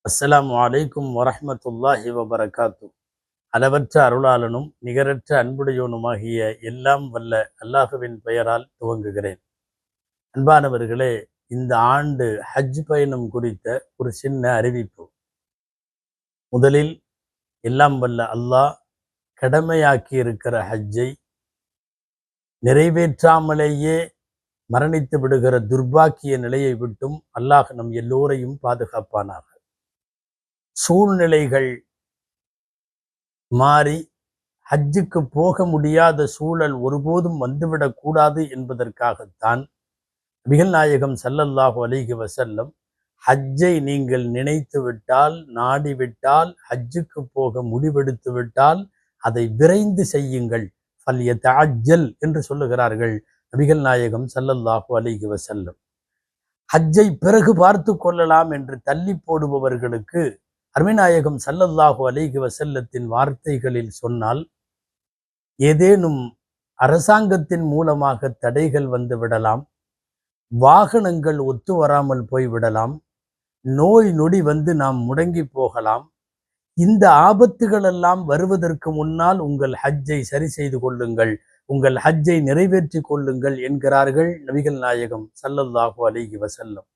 அஸ்ஸலாமு அலைக்கும் வரஹ்மத்துல்லாஹி வபரகாத்து. அளவற்ற அருளாளனும் நிகரற்ற அன்புடையோனுமாகிய எல்லாம் வல்ல அல்லாஹுவின் பெயரால் துவங்குகிறேன். அன்பானவர்களே, இந்த ஆண்டு ஹஜ் பயணம் குறித்த ஒரு சின்ன அறிவிப்பு. முதலில் எல்லாம் வல்ல அல்லாஹ் கடமையாக்கி இருக்கிற ஹஜ்ஜை நிறைவேற்றாமலேயே மரணித்து விடுகிற துர்பாக்கிய நிலையை விட்டும் அல்லாஹ் நம் எல்லோரையும் பாதுகாப்பானாக. சூழ்நிலைகள் மாறி ஹஜ்ஜுக்கு போக முடியாத சூழல் ஒருபோதும் வந்துவிடக்கூடாது என்பதற்காகத்தான் நபிகள் நாயகம் ஸல்லல்லாஹு அலைஹி வஸல்லம் ஹஜ்ஜை நீங்கள் நினைத்து விட்டால், நாடிவிட்டால், ஹஜ்ஜுக்கு போக முடிவெடுத்து விட்டால் அதை விரைந்து செய்யுங்கள், ஃபல்யதஅஜ்ஜல் என்று சொல்லுகிறார்கள் நபிகள் நாயகம் ஸல்லல்லாஹு அலைஹி வஸல்லம். ஹஜ்ஜை பிறகு பார்த்து கொள்ளலாம் என்று தள்ளி போடுபவர்களுக்கு அருமைநாயகம் ஸல்லல்லாஹு அலைஹி வஸல்லத்தின் வார்த்தைகளில் சொன்னால், ஏதேனும் அரசாங்கத்தின் மூலமாக தடைகள் வந்து விடலாம், வாகனங்கள் ஒத்து வராமல் போய்விடலாம், நோய் நொடி வந்து நாம் முடங்கி போகலாம். இந்த ஆபத்துகள் எல்லாம் வருவதற்கு முன்னால் உங்கள் ஹஜ்ஜை சரி செய்து கொள்ளுங்கள், உங்கள் ஹஜ்ஜை நிறைவேற்றி கொள்ளுங்கள் என்கிறார்கள் நபிகள் நாயகம் ஸல்லல்லாஹு அலைஹி வஸல்லம்.